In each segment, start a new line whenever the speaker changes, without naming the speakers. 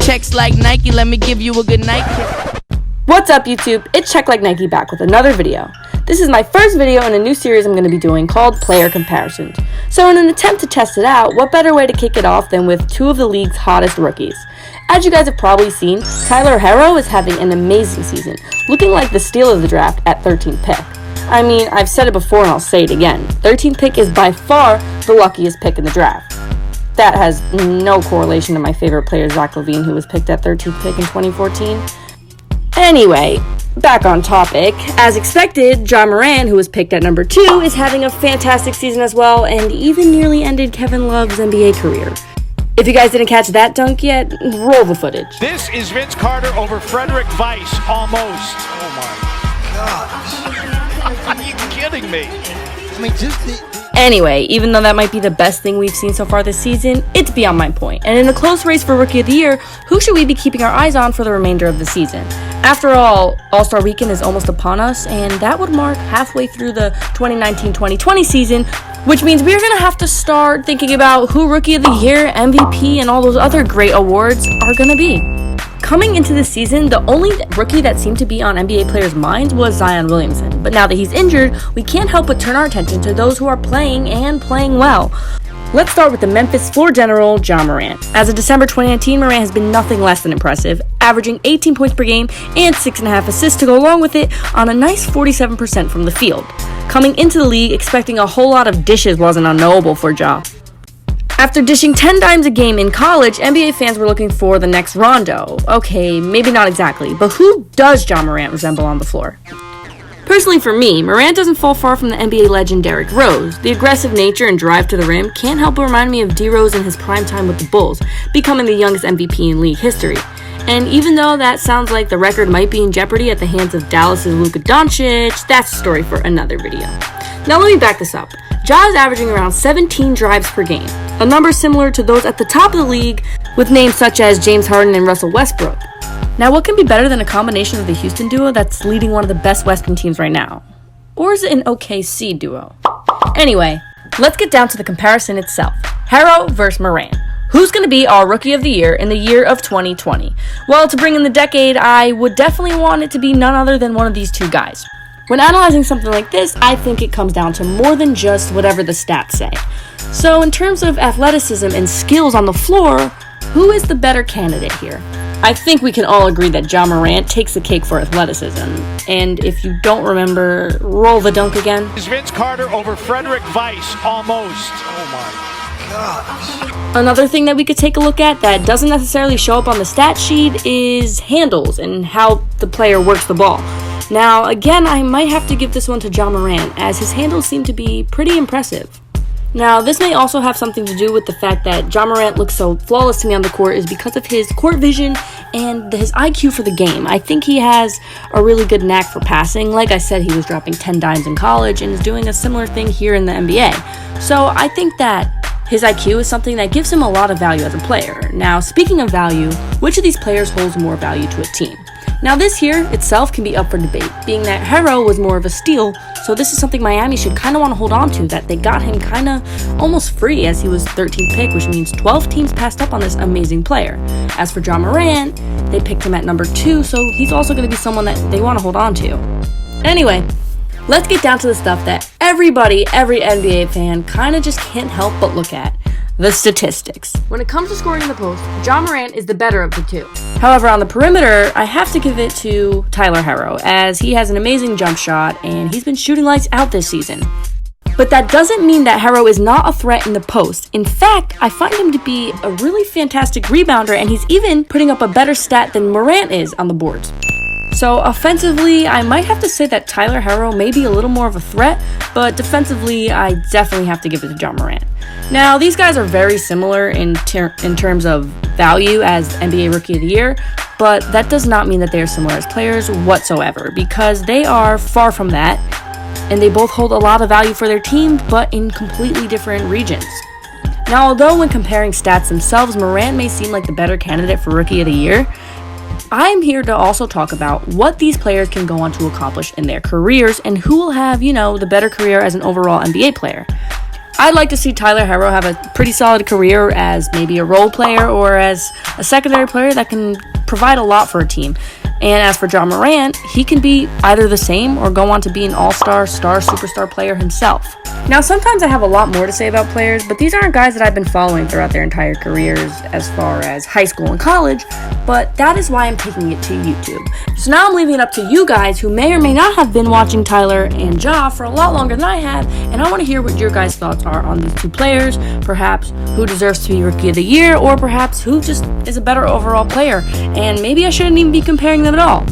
checks like Nike, let me give you a good night kiss.
What's up YouTube? It's Check Like Nike back with another video. This is my first video in a new series I'm going to be doing called Player Comparisons. So in an attempt to test it out, what better way to kick it off than with two of the league's hottest rookies. As you guys have probably seen, Herro is having an amazing season, looking like the steal of the draft at 13th pick. I mean, I've said it before and I'll say it again. 13th pick is by far the luckiest pick in the draft. That has no correlation to my favorite player, Zach LaVine, who was picked at 13th pick in 2014. Anyway, back on topic. As expected, Ja Morant, who was picked at number 2, is having a fantastic season as well, and even nearly ended Kevin Love's NBA career. If you guys didn't catch that dunk yet, roll the footage.
This is Vince Carter over Frederick Weiss, almost. Oh my God. Are you kidding me?
I mean, just the...
Anyway, even though that might be the best thing we've seen so far this season, it's beyond my point. And in the close race for Rookie of the Year, who should we be keeping our eyes on for the remainder of the season? After all, All-Star Weekend is almost upon us, and that would mark halfway through the 2019-2020 season, which means we're going to have to start thinking about who Rookie of the Year, MVP, and all those other great awards are going to be. Coming into this season, the only rookie that seemed to be on NBA players' minds was Zion Williamson. But now that he's injured, we can't help but turn our attention to those who are playing and playing well. Let's start with the Memphis floor general, Ja Morant. As of December 2019, Morant has been nothing less than impressive, averaging 18 points per game and 6.5 assists to go along with it on a nice 47% from the field. Coming into the league, expecting a whole lot of dishes wasn't unknowable for Ja. After dishing 10 dimes a game in college, NBA fans were looking for the next Rondo. Okay, maybe not exactly, but who does Ja Morant resemble on the floor? Personally for me, Morant doesn't fall far from the NBA legend Derrick Rose. The aggressive nature and drive to the rim can't help but remind me of D-Rose in his prime time with the Bulls, becoming the youngest MVP in league history. And even though that sounds like the record might be in jeopardy at the hands of Dallas' Luka Doncic, that's a story for another video. Now let me back this up. Ja is averaging around 17 drives per game, a number similar to those at the top of the league with names such as James Harden and Russell Westbrook. Now what can be better than a combination of the Houston duo that's leading one of the best Western teams right now? Or is it an OKC duo? Anyway, let's get down to the comparison itself. Herro versus Morant. Who's going to be our Rookie of the Year in the year of 2020? Well, to bring in the decade, I would definitely want it to be none other than one of these two guys. When analyzing something like this, I think it comes down to more than just whatever the stats say. So in terms of athleticism and skills on the floor, who is the better candidate here? I think we can all agree that Ja Morant takes the cake for athleticism. And if you don't remember, roll the dunk again.
This is Vince Carter over Frederick Weiss, almost. Oh my God.
Another thing that we could take a look at that doesn't necessarily show up on the stat sheet is handles and how the player works the ball. Now, again, I might have to give this one to Ja Morant, as his handles seem to be pretty impressive. Now, this may also have something to do with the fact that Ja Morant looks so flawless to me on the court is because of his court vision and his IQ for the game. I think he has a really good knack for passing. Like I said, he was dropping 10 dimes in college and is doing a similar thing here in the NBA. So I think that his IQ is something that gives him a lot of value as a player. Now, speaking of value, which of these players holds more value to a team? Now this here itself can be up for debate, being that Herro was more of a steal, so this is something Miami should kind of want to hold on to, that they got him kind of almost free as he was 13th pick, which means 12 teams passed up on this amazing player. As for Ja Morant, they picked him at number 2, so he's also going to be someone that they want to hold on to. Anyway, let's get down to the stuff that every NBA fan kind of just can't help but look at. The statistics. When it comes to scoring in the post, Ja Morant is the better of the two. However, on the perimeter, I have to give it to Herro, as he has an amazing jump shot and he's been shooting lights out this season. But that doesn't mean that Herro is not a threat in the post. In fact, I find him to be a really fantastic rebounder, and he's even putting up a better stat than Morant is on the boards. So offensively, I might have to say that Herro may be a little more of a threat, but defensively, I definitely have to give it to Ja Morant. Now, these guys are very similar in terms of value as NBA Rookie of the Year, but that does not mean that they are similar as players whatsoever, because they are far from that, and they both hold a lot of value for their team, but in completely different regions. Now, although when comparing stats themselves, Morant may seem like the better candidate for Rookie of the Year, I'm here to also talk about what these players can go on to accomplish in their careers and who will have, the better career as an overall NBA player. I'd like to see Tyler Herro have a pretty solid career as maybe a role player or as a secondary player that can provide a lot for a team. And as for John Morant, he can be either the same or go on to be an all-star, superstar player himself. Now, sometimes I have a lot more to say about players, but these aren't guys that I've been following throughout their entire careers as far as high school and college, but that is why I'm taking it to YouTube. So now I'm leaving it up to you guys who may or may not have been watching Tyler and Ja for a lot longer than I have, and I want to hear what your guys' thoughts are on these two players, perhaps who deserves to be Rookie of the Year, or perhaps who just is a better overall player, and maybe I shouldn't even be comparing them at all.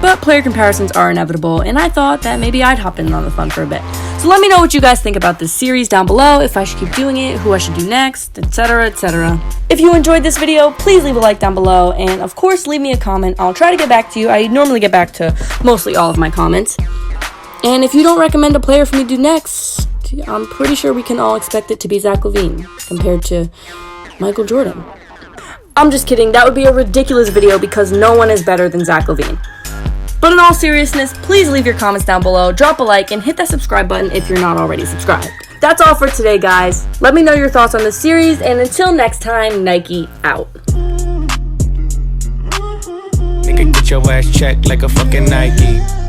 But player comparisons are inevitable, and I thought that maybe I'd hop in on the fun for a bit. So let me know what you guys think about this series down below, if I should keep doing it, who I should do next, etc, etc. If you enjoyed this video, please leave a like down below, and of course leave me a comment. I'll try to get back to you. I normally get back to mostly all of my comments. And if you don't recommend a player for me to do next, I'm pretty sure we can all expect it to be Zach LaVine compared to Michael Jordan. I'm just kidding, that would be a ridiculous video because no one is better than Zach LaVine. But in all seriousness, please leave your comments down below, drop a like, and hit that subscribe button if you're not already subscribed. That's all for today, guys. Let me know your thoughts on this series, and until next time, Nike out.
Nigga, get your ass checked like a fucking Nike.